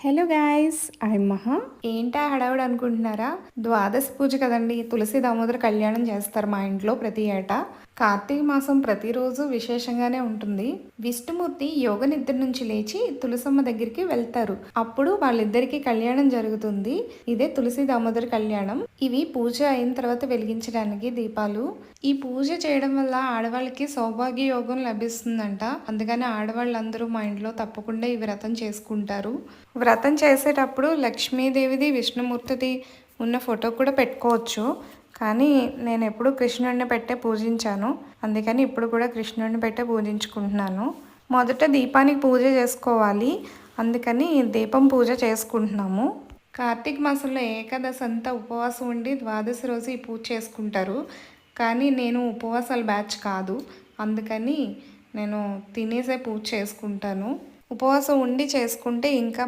Hello guys, I మహా. ఏంటా హడావుడు అనుకుంటున్నారా? ద్వాదశి పూజ కదండి. తులసి దామోదర కళ్యాణం చేస్తారు మా ఇంట్లో ప్రతి ఏటా. కార్తీక మాసం ప్రతిరోజు విశేషంగానే ఉంటుంది. విష్ణుమూర్తి యోగ నిద్ర నుంచి లేచి తులసమ్మ దగ్గరికి వెళ్తారు. అప్పుడు వాళ్ళిద్దరికి కళ్యాణం జరుగుతుంది. ఇదే తులసి దామోదర కళ్యాణం. ఇవి పూజ అయిన తర్వాత వెలిగించడానికి దీపాలు. ఈ పూజ చేయడం వల్ల ఆడవాళ్ళకి సౌభాగ్య యోగం లభిస్తుందంట. అందుకని ఆడవాళ్ళందరూ మా ఇంట్లో తప్పకుండా ఈ వ్రతం చేసుకుంటారు. వ్రతం చేసేటప్పుడు లక్ష్మీదేవిది విష్ణుమూర్తిది ఉన్న ఫోటో కూడా పెట్టుకోవచ్చు. కానీ నేను ఎప్పుడు కృష్ణుడిని పెట్టే పూజించాను. అందుకని ఇప్పుడు కూడా కృష్ణుడిని పెట్టే పూజించుకుంటున్నాను. మొదట దీపానికి పూజ చేసుకోవాలి. అందుకని దీపం పూజ చేసుకుంటున్నాము. కార్తీక మాసంలో ఏకాదశి అంతా ఉపవాసం ఉండి ద్వాదశి రోజు ఈ పూజ చేసుకుంటారు. కానీ నేను ఉపవాసాల బ్యాచ్ కాదు. అందుకని నేను తినేసే పూజ చేసుకుంటాను. ఉపవాసం ఉండి చేసుకుంటే ఇంకా